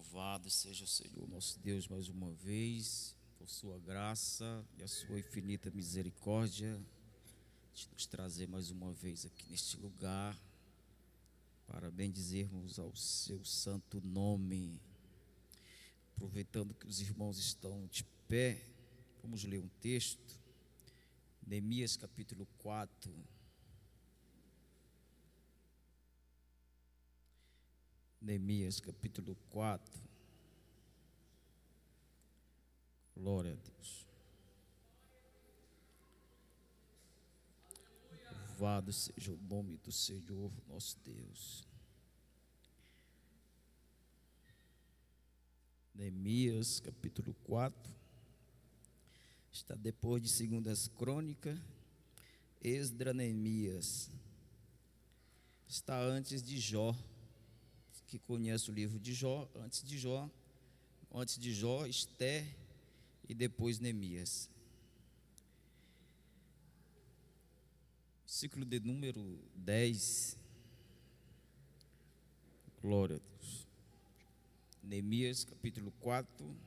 Louvado seja o Senhor nosso Deus mais uma vez, por sua graça e a sua infinita misericórdia, de nos trazer mais uma vez aqui neste lugar, para bendizermos ao seu santo nome. Aproveitando que os irmãos estão de pé, vamos ler um texto, Neemias capítulo 4. Neemias capítulo 4. Glória a Deus. Louvado seja o nome do Senhor nosso Deus. Neemias capítulo 4. Está depois de 2 Crônicas. Esdras, Neemias. Está antes de Jó. Que conhece o livro de Jó, antes de Jó, Esté e depois Neemias. Versículo de número 10. Glória a Deus. Neemias capítulo 4,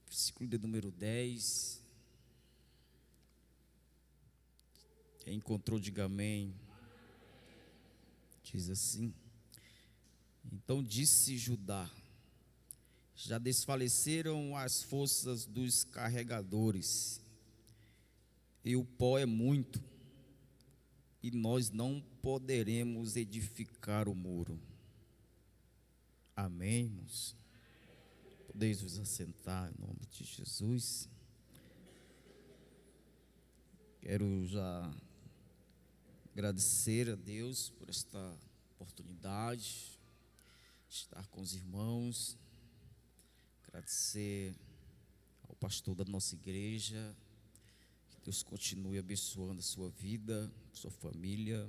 versículo de número 10. Quem encontrou, diga amém. Diz assim: Então disse Judá: já desfaleceram as forças dos carregadores, e o pó é muito, e nós não poderemos edificar o muro. Amém, irmãos? Podeis vos assentar em nome de Jesus. Quero já agradecer a Deus por esta oportunidade de estar com os irmãos. Agradecer ao pastor da nossa igreja, que Deus continue abençoando a sua vida, sua família.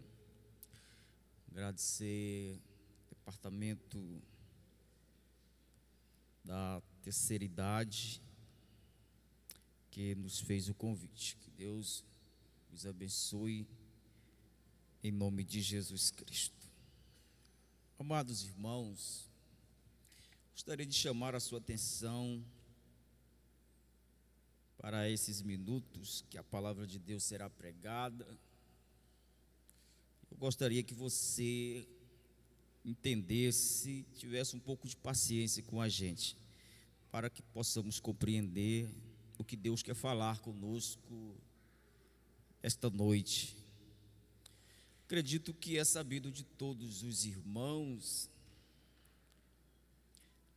Agradecer ao departamento da terceira idade, que nos fez o convite. Que Deus os abençoe, em nome de Jesus Cristo. Amados irmãos, gostaria de chamar a sua atenção para esses minutos que a palavra de Deus será pregada. Eu gostaria que você entendesse, tivesse um pouco de paciência com a gente, para que possamos compreender o que Deus quer falar conosco esta noite. Acredito que é sabido de todos os irmãos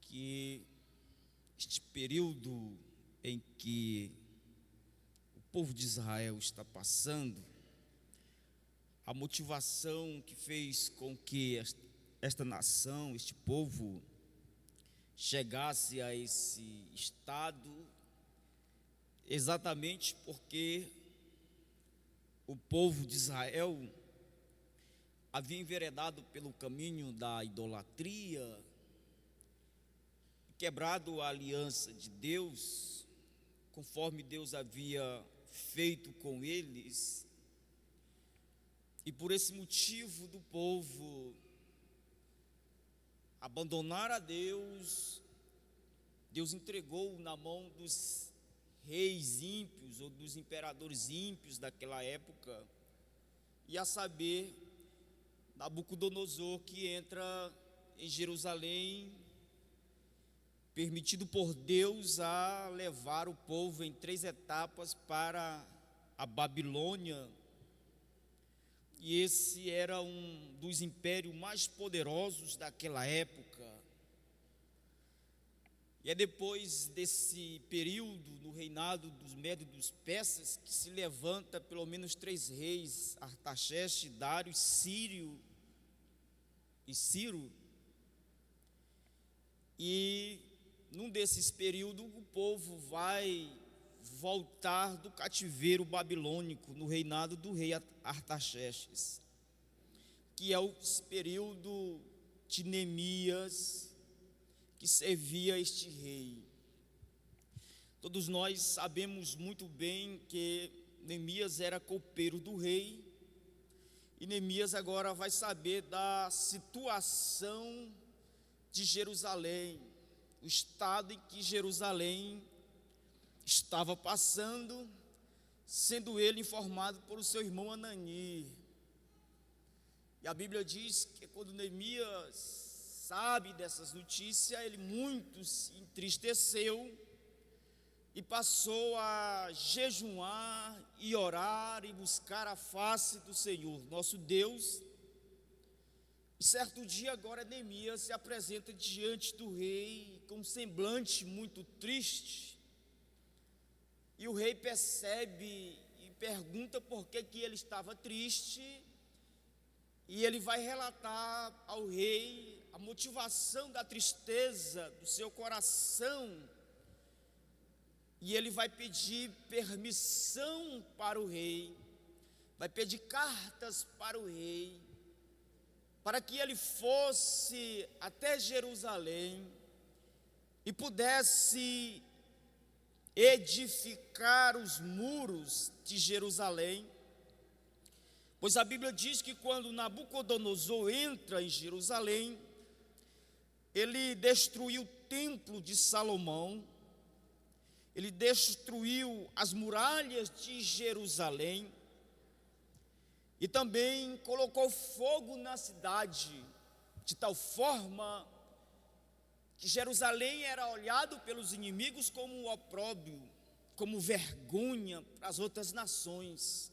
que este período em que o povo de Israel está passando, a motivação que fez com que esta nação, este povo, chegasse a esse estado, exatamente porque o povo de Israel havia enveredado pelo caminho da idolatria, quebrado a aliança de Deus, conforme Deus havia feito com eles, e por esse motivo do povo abandonar a Deus, Deus entregou na mão dos reis ímpios ou dos imperadores ímpios daquela época, e a saber, Nabucodonosor, que entra em Jerusalém, permitido por Deus a levar o povo em 3 etapas para a Babilônia. E esse era um dos impérios mais poderosos daquela época. E é depois desse período, no reinado dos Médios e dos Persas, que se levanta pelo menos 3 reis: Artaxerxes, Dário, Ciro. E num desses períodos o povo vai voltar do cativeiro babilônico no reinado do rei Artaxerxes, que é o período de Neemias, que servia este rei. Todos nós sabemos muito bem que Neemias era copeiro do rei, e Neemias agora vai saber da situação de Jerusalém, o estado em que Jerusalém estava passando, sendo ele informado por seu irmão Anani. E a Bíblia diz que quando Neemias sabe dessas notícias, ele muito se entristeceu e passou a jejuar e orar e buscar a face do Senhor, nosso Deus. E certo dia agora Neemias se apresenta diante do rei com um semblante muito triste. E o rei percebe e pergunta por que ele estava triste. E ele vai relatar ao rei a motivação da tristeza do seu coração. E ele vai pedir permissão para o rei, vai pedir cartas para o rei, para que ele fosse até Jerusalém e pudesse edificar os muros de Jerusalém. Pois a Bíblia diz que quando Nabucodonosor entra em Jerusalém, ele destruiu o templo de Salomão, ele destruiu as muralhas de Jerusalém e também colocou fogo na cidade, de tal forma que Jerusalém era olhado pelos inimigos como um opróbrio, como vergonha para as outras nações.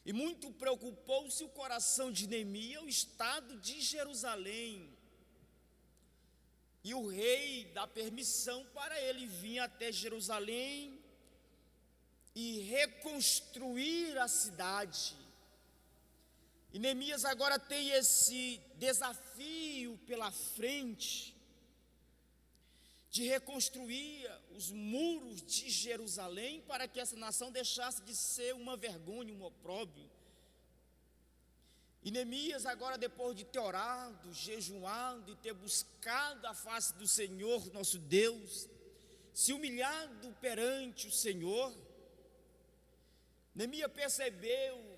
E muito preocupou-se o coração de Neemias, o estado de Jerusalém. E o rei dá permissão para ele vir até Jerusalém e reconstruir a cidade. E Neemias agora tem esse desafio pela frente de reconstruir os muros de Jerusalém para que essa nação deixasse de ser uma vergonha, um opróbrio. E Neemias agora, depois de ter orado, jejuado e ter buscado a face do Senhor, nosso Deus, se humilhado perante o Senhor, Neemias percebeu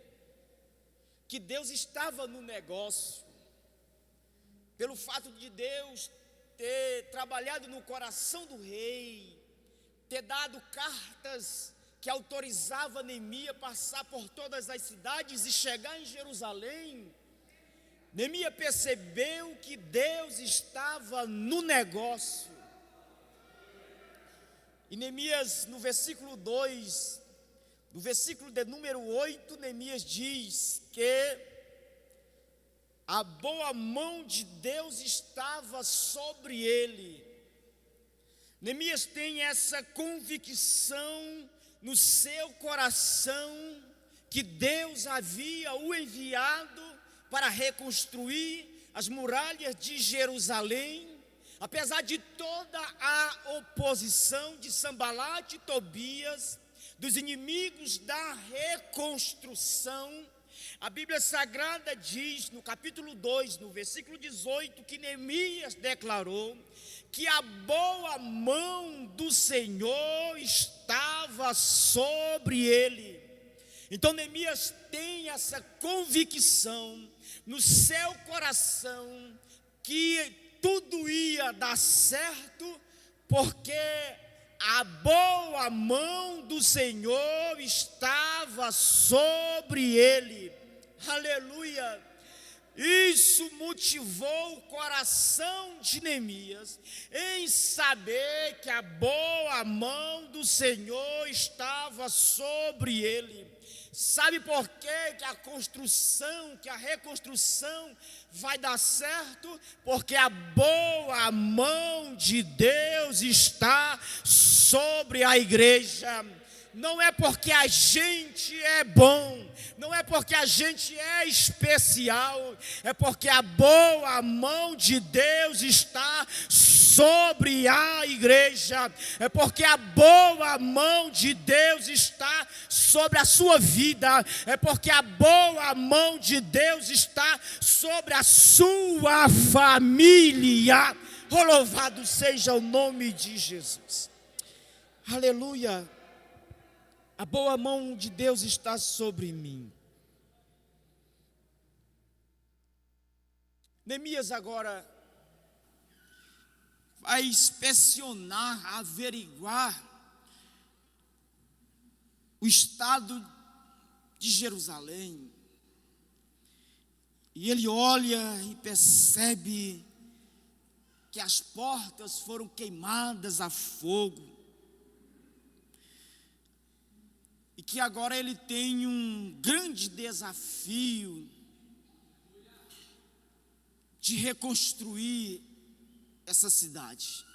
que Deus estava no negócio, pelo fato de Deus ter trabalhado no coração do rei, ter dado cartas que autorizava Neemias passar por todas as cidades e chegar em Jerusalém. Neemias percebeu que Deus estava no negócio. E Neemias, no versículo 2, no versículo de número 8, Neemias diz que a boa mão de Deus estava sobre ele. Neemias tem essa convicção no seu coração que Deus havia o enviado para reconstruir as muralhas de Jerusalém, apesar de toda a oposição de Sambalate e Tobias, dos inimigos da reconstrução. A Bíblia Sagrada diz no capítulo 2, no versículo 18, que Neemias declarou que a boa mão do Senhor estava sobre ele. Então Neemias tem essa convicção no seu coração que tudo ia dar certo, porque a boa mão do Senhor estava sobre ele. Aleluia! Isso motivou o coração de Neemias em saber que a boa mão do Senhor estava sobre ele. Sabe por quê que a construção, que a reconstrução vai dar certo? Porque a boa mão de Deus está sobre a igreja. Não é porque a gente é bom, não é porque a gente é especial, é porque a boa mão de Deus está sobre a igreja, é porque a boa mão de Deus está sobre a sua vida, é porque a boa mão de Deus está sobre a sua família. Oh, louvado seja o nome de Jesus. Aleluia. A boa mão de Deus está sobre mim. Neemias agora vai inspecionar, averiguar o estado de Jerusalém. E ele olha e percebe que as portas foram queimadas a fogo. E que agora ele tem um grande desafio de reconstruir essa cidade.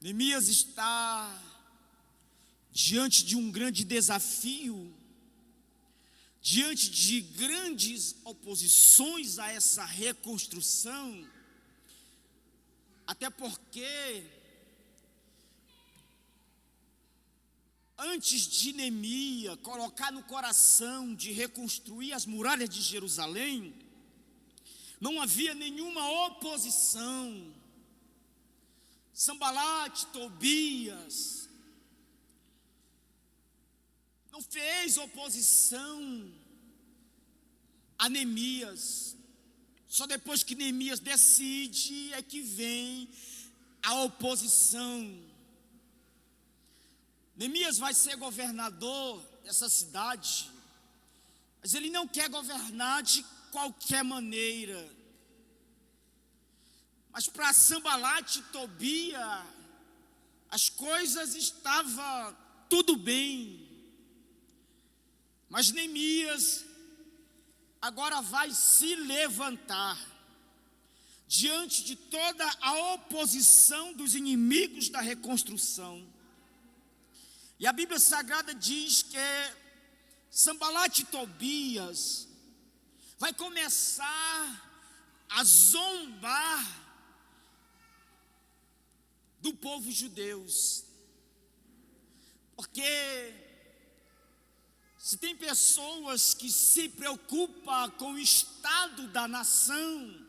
Neemias está diante de um grande desafio, diante de grandes oposições a essa reconstrução, até porque antes de Neemias colocar no coração de reconstruir as muralhas de Jerusalém, não havia nenhuma oposição. Sanbalate, Tobias não fez oposição a Neemias. Só depois que Neemias decide é que vem a oposição. Neemias vai ser governador dessa cidade, mas ele não quer governar de qualquer maneira. Mas para Sanbalate e Tobias, as coisas estavam tudo bem. Mas Neemias agora vai se levantar diante de toda a oposição dos inimigos da reconstrução. E a Bíblia Sagrada diz que Sanbalate e Tobias vai começar a zombar do povo judeu, porque se tem pessoas que se preocupam com o estado da nação,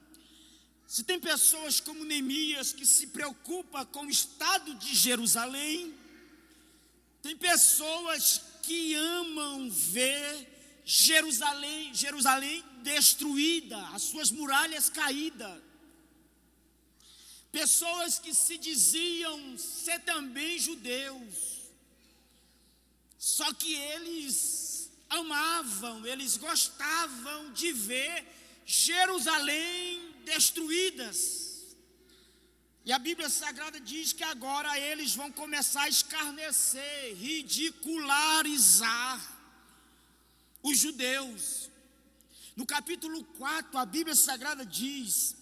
se tem pessoas como Neemias que se preocupam com o estado de Jerusalém, tem pessoas que amam ver Jerusalém destruída, as suas muralhas caídas. Pessoas que se diziam ser também judeus, só que eles amavam, eles gostavam de ver Jerusalém destruídas. E a Bíblia Sagrada diz que agora eles vão começar a escarnecer, ridicularizar os judeus. No capítulo 4, a Bíblia Sagrada diz,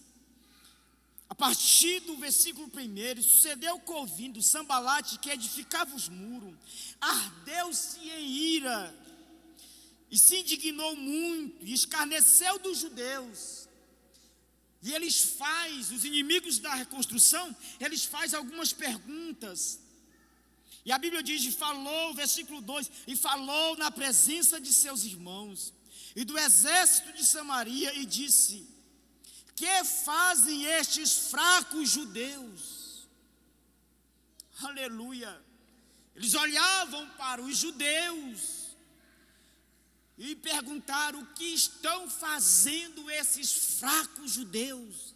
a partir do versículo 1: sucedeu que, ouvindo Sanbalate, que edificava os muros, ardeu-se em ira, e se indignou muito, e escarneceu dos judeus. E os inimigos da reconstrução, eles fazem algumas perguntas. E a Bíblia diz, falou, versículo 2, e falou na presença de seus irmãos, e do exército de Samaria, e disse: que fazem estes fracos judeus? Aleluia. Eles olhavam para os judeus e perguntaram: o que estão fazendo esses fracos judeus?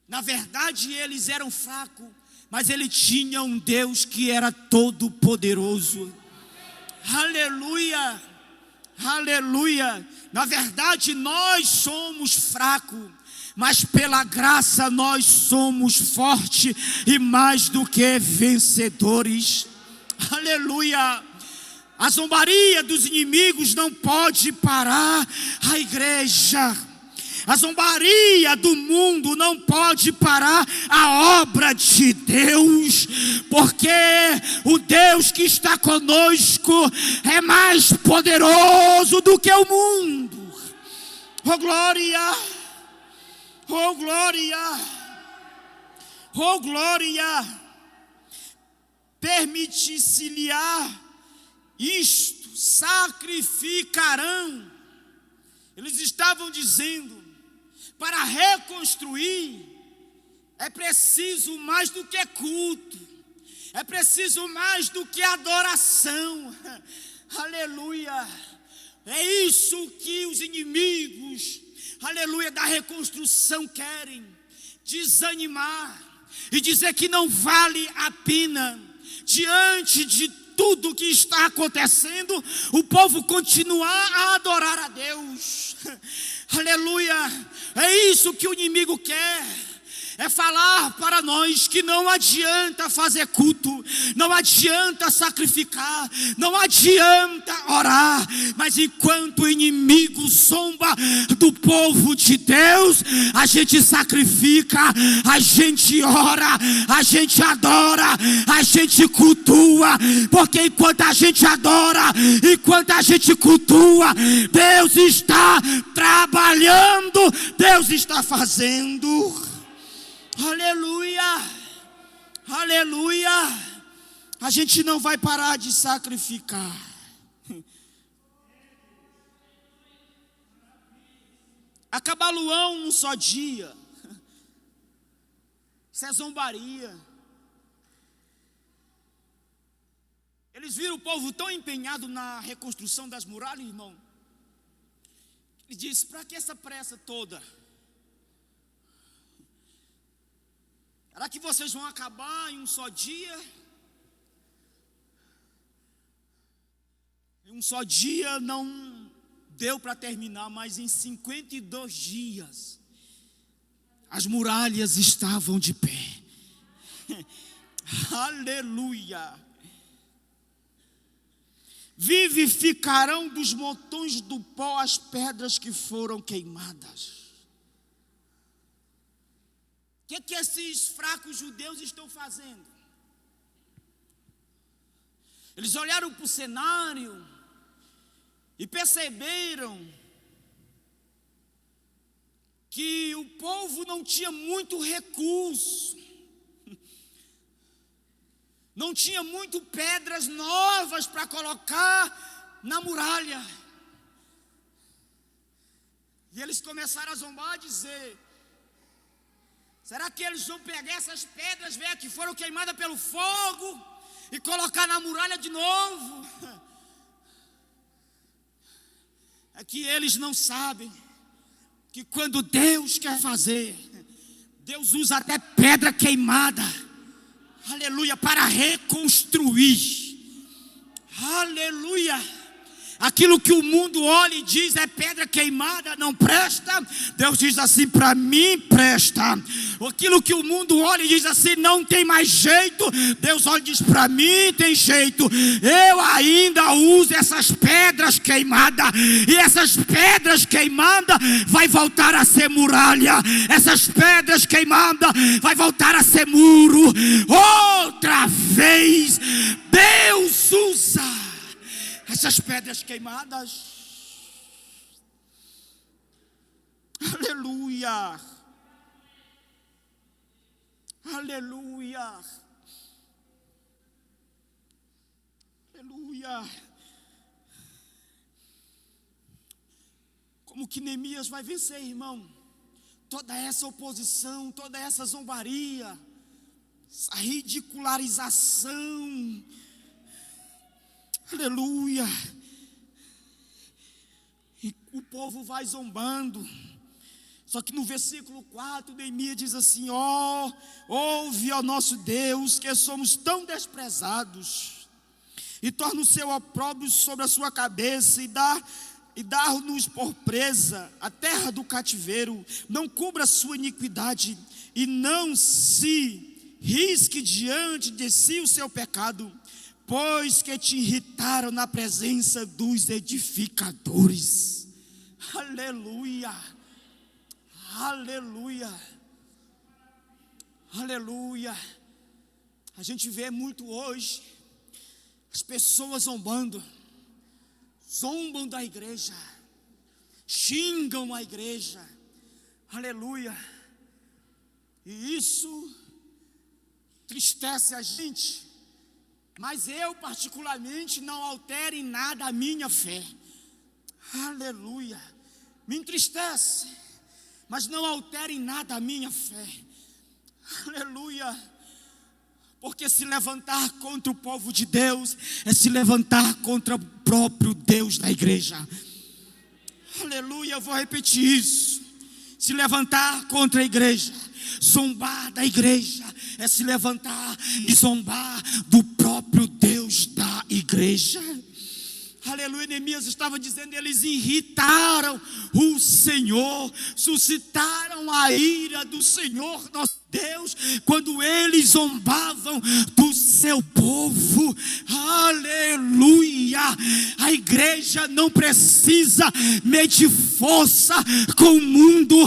Na verdade, eles eram fracos, mas ele tinha um Deus que era todo poderoso. Aleluia. Aleluia. Na verdade nós somos fracos, mas pela graça nós somos fortes e mais do que vencedores. Aleluia. A zombaria dos inimigos não pode parar a igreja. A zombaria do mundo não pode parar a obra de Deus, porque o Deus que está conosco é mais poderoso do que o mundo. Oh glória, oh glória, oh glória. Permite-se-lhe-á isto, sacrificarão. Eles estavam dizendo: para reconstruir é preciso mais do que culto, é preciso mais do que adoração. Aleluia. É isso que os inimigos, aleluia, da reconstrução querem desanimar e dizer que não vale a pena. Diante de tudo que está acontecendo, o povo continuar a adorar a Deus. Aleluia, é isso que o inimigo quer. É falar para nós que não adianta fazer culto, não adianta sacrificar, não adianta orar, mas enquanto o inimigo zomba do povo de Deus, a gente sacrifica, a gente ora, a gente adora, a gente cultua, porque enquanto a gente adora, enquanto a gente cultua, Deus está trabalhando, Deus está fazendo. Aleluia, aleluia. A gente não vai parar de sacrificar. Acabar Luão num só dia, isso é zombaria. Eles viram o povo tão empenhado na reconstrução das muralhas, irmão. Ele disse: para que essa pressa toda? Será que vocês vão acabar em um só dia? Em um só dia não deu para terminar, mas em 52 dias as muralhas estavam de pé. Aleluia. Vivificarão dos montões do pó as pedras que foram queimadas. O que esses fracos judeus estão fazendo? Eles olharam para o cenário e perceberam que o povo não tinha muito recurso, não tinha muito pedras novas para colocar na muralha. E eles começaram a zombar, a dizer: será que eles vão pegar essas pedras, velho, que foram queimadas pelo fogo, e colocar na muralha de novo? É que eles não sabem que quando Deus quer fazer, Deus usa até pedra queimada, aleluia, para reconstruir. Aleluia. Aquilo que o mundo olha e diz é pedra queimada, não presta. Deus diz assim: para mim presta. Aquilo que o mundo olha e diz assim: não tem mais jeito. Deus olha e diz: para mim tem jeito. Eu ainda uso essas pedras queimadas. E essas pedras queimadas vai voltar a ser muralha. Essas pedras queimadas vai voltar a ser muro. Outra vez Deus usa essas pedras queimadas. Aleluia. Aleluia. Aleluia. Como que Neemias vai vencer, irmão? Toda essa oposição, toda essa zombaria, essa ridicularização. Aleluia. E o povo vai zombando. Só que no versículo 4, Neemias diz assim: ó, ouve, ó nosso Deus, que somos tão desprezados, e torna o seu opróbrio sobre a sua cabeça, e dá-nos por presa a terra do cativeiro. Não cubra a sua iniquidade, e não se risque diante de si o seu pecado, pois que te irritaram na presença dos edificadores. Aleluia, aleluia, aleluia. A gente vê muito hoje as pessoas zombam da igreja, xingam a igreja, aleluia. E isso entristece a gente. Mas eu particularmente não altero em nada a minha fé. Aleluia. Me entristece, mas não altera em nada a minha fé. Aleluia. Porque se levantar contra o povo de Deus é se levantar contra o próprio Deus da igreja. Aleluia, eu vou repetir isso. Se levantar contra a igreja, zombar da igreja, é se levantar e zombar do próprio Deus da igreja. Aleluia. Neemias estava dizendo: eles irritaram o Senhor, suscitaram a ira do Senhor nosso Deus, quando eles zombavam do seu povo. Aleluia. A igreja não precisa medir força com o mundo.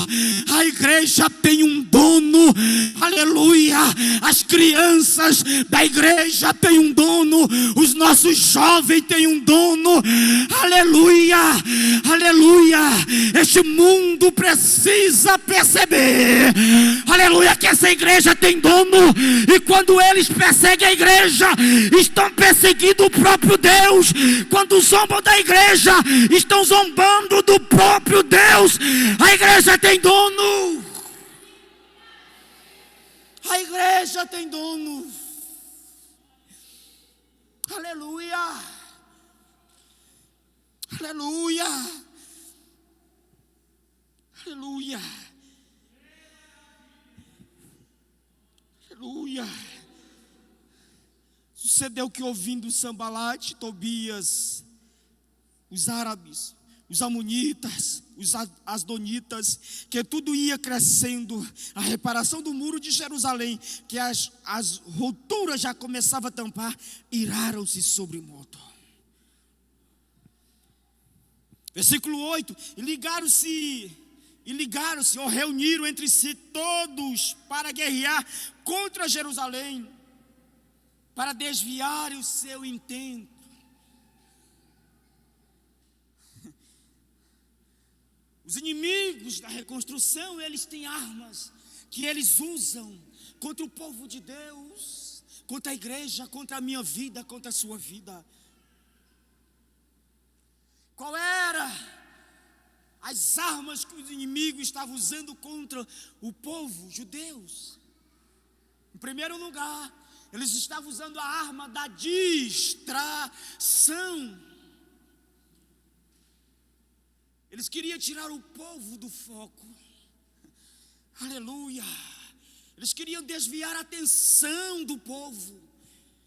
A igreja tem um dono. Aleluia. As crianças da igreja têm um dono. Os nossos jovens têm um dono. Aleluia. Aleluia. Este mundo precisa perceber, aleluia, que essa igreja tem dono. E quando eles perseguem a igreja, estão perseguindo o próprio Deus. Quando zombam da igreja, estão zombando do próprio Deus. A igreja tem dono. A igreja tem dono. Aleluia. Aleluia. Aleluia. Aleluia. Sucedeu que, ouvindo Sambalate, Tobias, os árabes, os amonitas, os asdonitas, que tudo ia crescendo, a reparação do muro de Jerusalém, que as rupturas já começavam a tampar, iraram-se sobre modo. Versículo 8: E ligaram-se, ou reuniram entre si todos para guerrear contra Jerusalém, para desviar o seu intento. Os inimigos da reconstrução, eles têm armas que eles usam contra o povo de Deus, contra a igreja, contra a minha vida, contra a sua vida. Qual era as armas que os inimigos estavam usando contra o povo judeus? Em primeiro lugar, eles estavam usando a arma da distração. Eles queriam tirar o povo do foco. Aleluia. Eles queriam desviar a atenção do povo,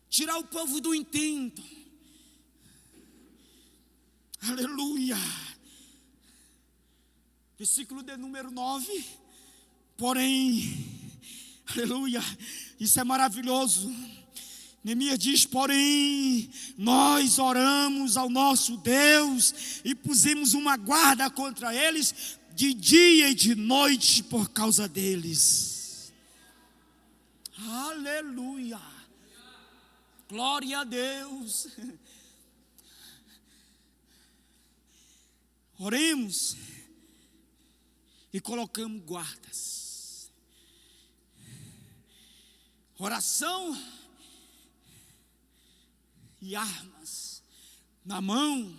tirar o povo do intento. Aleluia. Versículo de número 9. Porém, aleluia, isso é maravilhoso. Neemias diz: porém, nós oramos ao nosso Deus e pusemos uma guarda contra eles de dia e de noite por causa deles. Aleluia. Glória a Deus. Oremos e colocamos guardas. Oração e armas na mão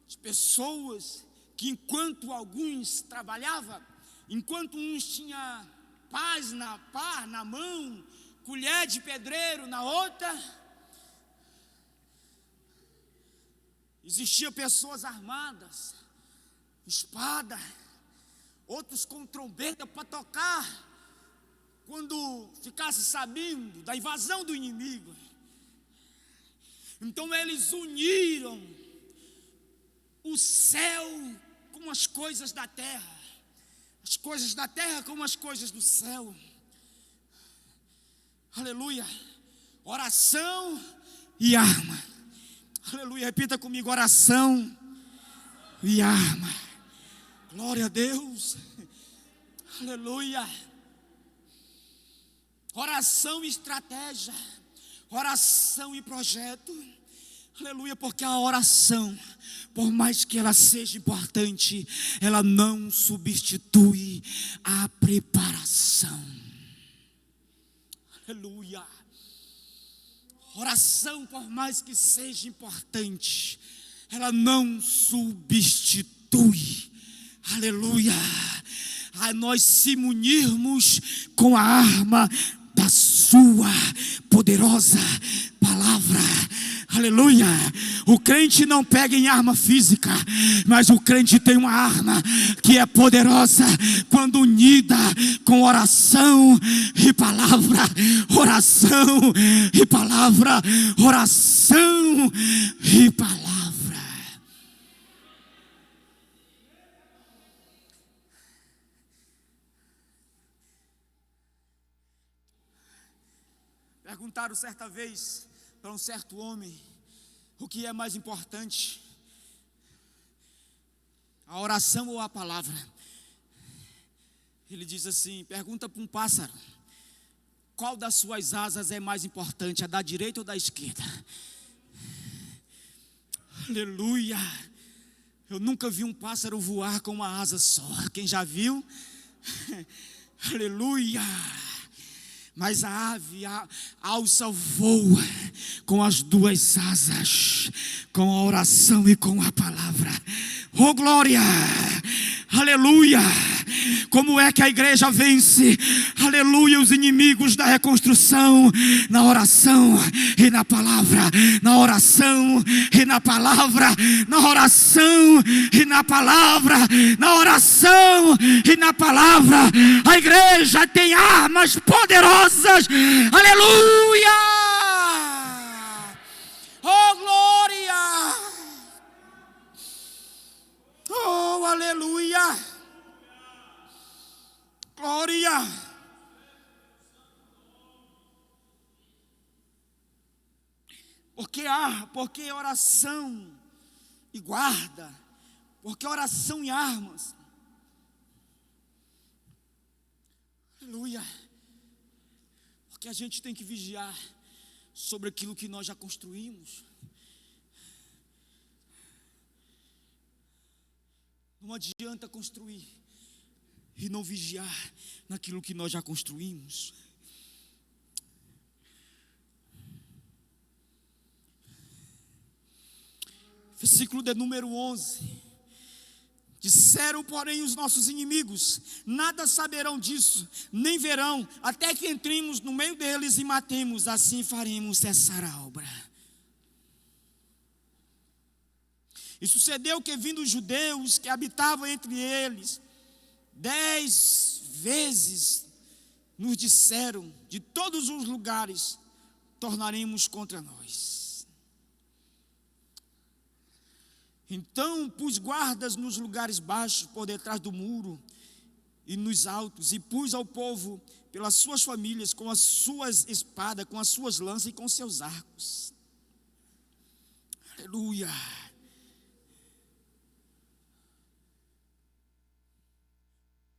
de pessoas que, enquanto alguns trabalhavam, enquanto uns tinham pá na mão, colher de pedreiro na outra, existiam pessoas armadas, espada, outros com trombeta para tocar quando ficasse sabendo da invasão do inimigo. Então eles uniram o céu com as coisas da terra, as coisas da terra com as coisas do céu. Aleluia. Oração e arma. Aleluia. Repita comigo: oração e arma. Glória a Deus. Aleluia. Oração e estratégia. Oração e projeto. Aleluia. Porque a oração, por mais que ela seja importante, ela não substitui a preparação. Aleluia. Oração, por mais que seja importante, ela não substitui, aleluia, a nós se munirmos com a arma da sua poderosa palavra. Aleluia. O crente não pega em arma física, mas o crente tem uma arma que é poderosa quando unida com oração e palavra. Oração e palavra. Oração e palavra. Perguntaram certa vez para um certo homem o que é mais importante, a oração ou a palavra. Ele diz assim: pergunta para um pássaro, qual das suas asas é mais importante, a da direita ou da esquerda? Aleluia. Eu nunca vi um pássaro voar com uma asa só. Quem já viu? Aleluia. Mas a ave alça voa com as duas asas, com a oração e com a palavra. Oh glória! Aleluia! Como é que a igreja vence? Aleluia! Os inimigos da reconstrução, na oração e na palavra. Na oração e na palavra. Na oração e na palavra. Na oração e na palavra. A igreja tem armas poderosas. Aleluia! Oh glória! Oh aleluia! Glória! Porque oração e guarda, porque oração e armas. Aleluia! Porque a gente tem que vigiar sobre aquilo que nós já construímos. Não adianta construir e não vigiar naquilo que nós já construímos. Versículo de número 11. Disseram, porém, os nossos inimigos: nada saberão disso, nem verão, até que entremos no meio deles e matemos, assim faremos cessar a obra. E sucedeu que, vindo os judeus que habitavam entre eles, 10 vezes nos disseram: de todos os lugares tornaremos contra nós. Então pus guardas nos lugares baixos, por detrás do muro, e nos altos, e pus ao povo pelas suas famílias, com as suas espadas, com as suas lanças e com seus arcos. Aleluia!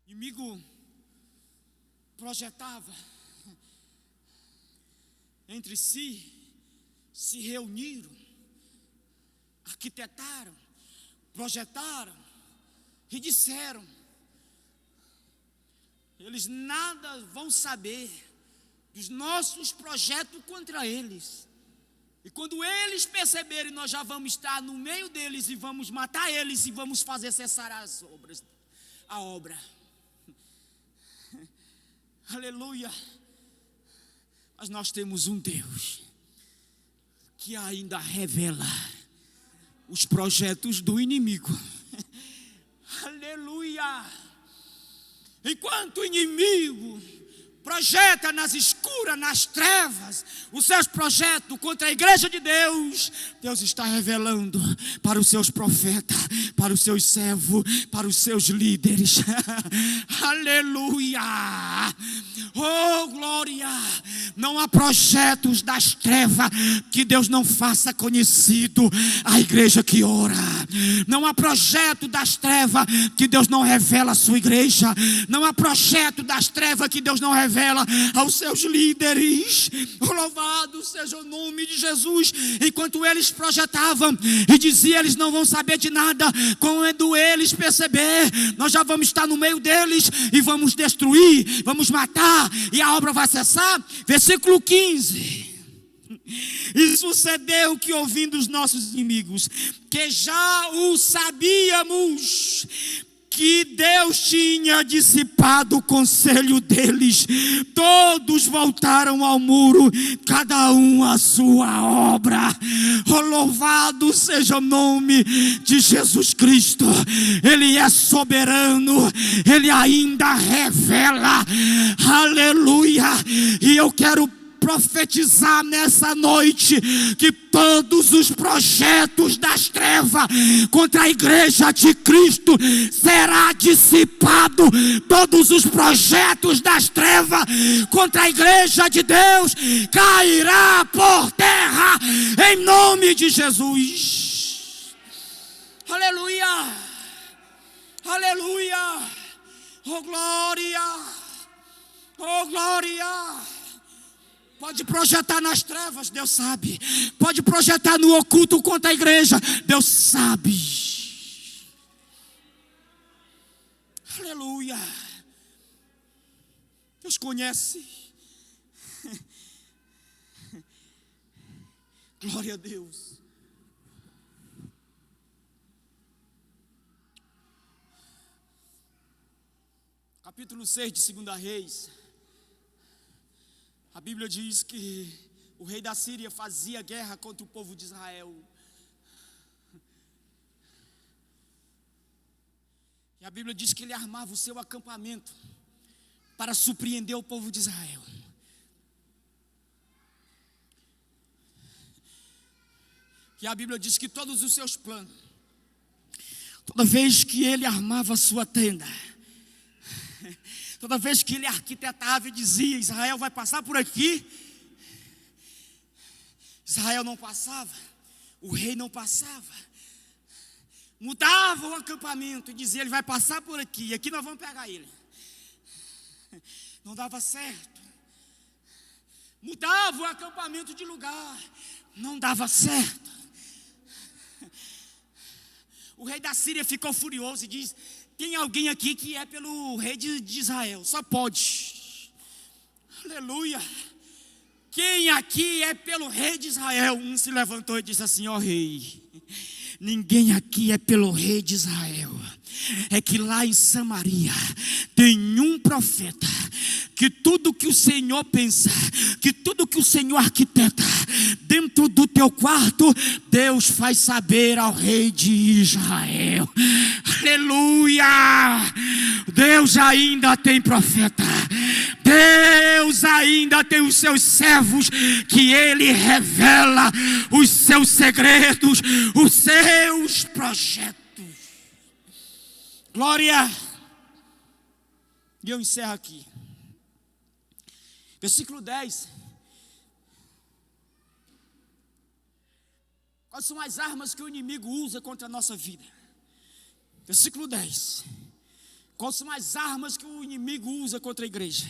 O inimigo projetava entre si, se reuniram, arquitetaram, projetaram e disseram: eles nada vão saber dos nossos projetos contra eles. E quando eles perceberem, nós já vamos estar no meio deles e vamos matar eles e vamos fazer cessar a obra. Aleluia. Mas nós temos um Deus que ainda revela os projetos do inimigo. Aleluia. Enquanto o inimigo projeta nas escuras, nas trevas, os seus projetos contra a igreja de Deus, Deus está revelando para os seus profetas, para os seus servos, para os seus líderes. Aleluia! Oh glória! Não há projetos das trevas que Deus não faça conhecido à igreja que ora. Não há projeto das trevas que Deus não revela à sua igreja. Não há projeto das trevas que Deus não revela aos seus líderes. Louvado seja o nome de Jesus. Enquanto eles projetavam e diziam: eles não vão saber de nada, quando eles perceber, nós já vamos estar no meio deles e vamos destruir, vamos matar, e a obra vai cessar. Versículo 15. E sucedeu que, ouvindo os nossos inimigos, que já o sabíamos, que Deus tinha dissipado o conselho deles. Todos voltaram ao muro, cada um a sua obra. Oh, louvado seja o nome de Jesus Cristo. Ele é soberano, Ele ainda revela. Aleluia. E eu quero profetizar nessa noite que todos os projetos das trevas contra a igreja de Cristo será dissipado. Todos os projetos das trevas contra a igreja de Deus cairá por terra em nome de Jesus. Aleluia. Aleluia. Oh glória. Oh glória. Pode projetar nas trevas, Deus sabe. Pode projetar no oculto contra a igreja, Deus sabe. Aleluia. Deus conhece. Glória a Deus. Capítulo 6 de 2 Reis. A Bíblia diz que o rei da Síria fazia guerra contra o povo de Israel. E a Bíblia diz que ele armava o seu acampamento para surpreender o povo de Israel. E a Bíblia diz que todos os seus planos, toda vez que ele armava a sua tenda, toda vez que ele arquitetava e dizia: Israel vai passar por aqui, Israel não passava, o rei não passava. Mudava o acampamento e dizia: ele vai passar por aqui, e aqui nós vamos pegar ele. Não dava certo. Mudava o acampamento de lugar, não dava certo. O rei da Síria ficou furioso e diz: tem alguém aqui que é pelo rei de Israel, só pode. Aleluia. Quem aqui é pelo rei de Israel? Um se levantou e disse assim: ó rei, ninguém aqui é pelo rei de Israel. É que lá em Samaria tem um profeta que tudo que o Senhor pensa, que tudo que o Senhor arquiteta dentro do teu quarto, Deus faz saber ao rei de Israel. Aleluia! Deus ainda tem profeta. Deus ainda tem os seus servos que Ele revela os seus segredos, os seus projetos. Glória! E eu encerro aqui. Versículo 10. Quais são as armas que o inimigo usa contra a nossa vida? Versículo 10. Quais são as armas que o inimigo usa contra a igreja?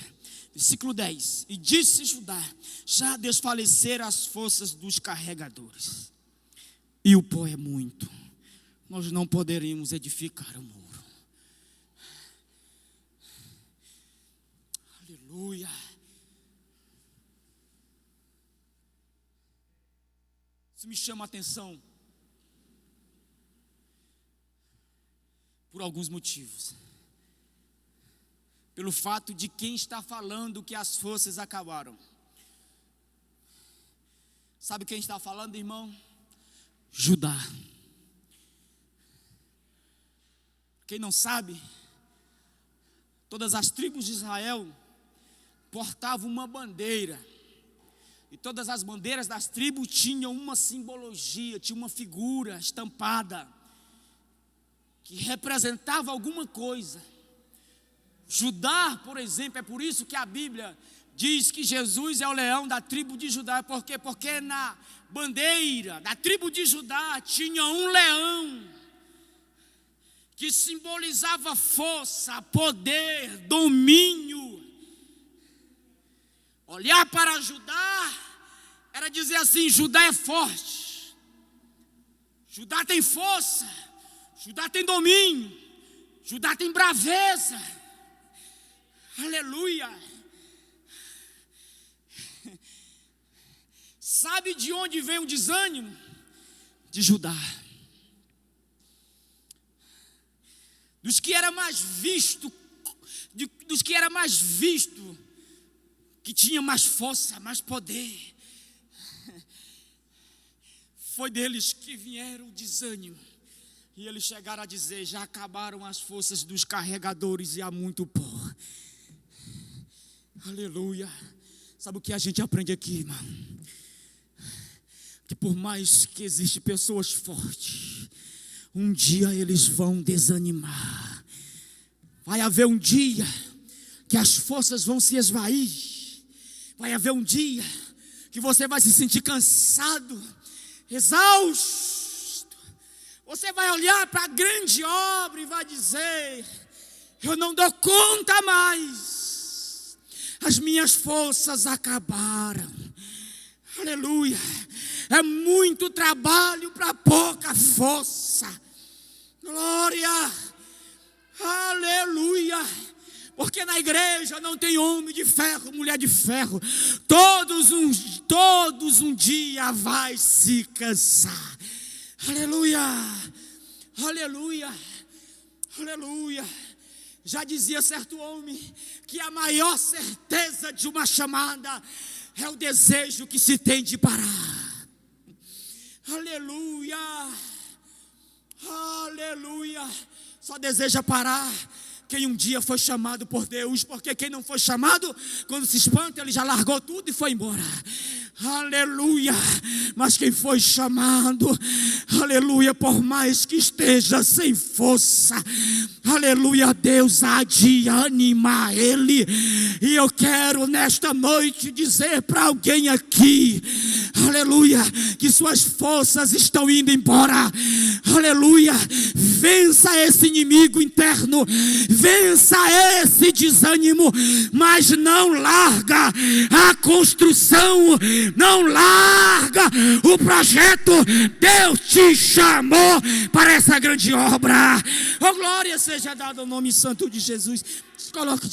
Versículo 10. E disse Judá: já desfaleceram as forças dos carregadores, e o pó é muito, nós não poderemos edificar o muro. Aleluia. Isso me chama a atenção por alguns motivos. Pelo fato de quem está falando que as forças acabaram. Sabe quem está falando, irmão? Judá. Quem não sabe, todas as tribos de Israel portavam uma bandeira. E todas as bandeiras das tribos tinham uma simbologia, tinha uma figura estampada que representava alguma coisa. Judá, por exemplo, é por isso que a Bíblia diz que Jesus é o leão da tribo de Judá. Por quê? Porque na bandeira da tribo de Judá tinha um leão que simbolizava força, poder, domínio. Olhar para Judá era dizer assim: Judá é forte, Judá tem força, Judá tem domínio, Judá tem braveza. Aleluia. Sabe de onde vem o desânimo? De Judá. dos que era mais visto, que tinha mais força, mais poder, foi deles que vieram o desânimo. E eles chegaram a dizer: já acabaram as forças dos carregadores e há muito pó. Aleluia. Sabe o que a gente aprende aqui, irmão? Que por mais que existem pessoas fortes, um dia eles vão desanimar. Vai haver um dia que as forças vão se esvair. Vai haver um dia que você vai se sentir cansado, exausto. Você vai olhar para a grande obra e vai dizer: eu não dou conta mais. As minhas forças acabaram. Aleluia. É muito trabalho para pouca força. Glória. Aleluia. Porque na igreja não tem homem de ferro, mulher de ferro. Todos um dia vai se cansar. Aleluia. Aleluia. Aleluia. Já dizia certo homem que a maior certeza de uma chamada é o desejo que se tem de parar. Aleluia. Aleluia. Só deseja parar quem um dia foi chamado por Deus, porque quem não foi chamado, quando se espanta, ele já largou tudo e foi embora. Aleluia. Mas quem foi chamado, aleluia, por mais que esteja sem força, aleluia, Deus há de animar ele. E eu quero nesta noite dizer para alguém aqui, aleluia, que suas forças estão indo embora. Aleluia. Vença esse inimigo interno, vença esse desânimo, mas não larga a construção, não larga o projeto. Deus te chamou para essa grande obra. Oh, glória seja dada ao nome santo de Jesus. Se coloque de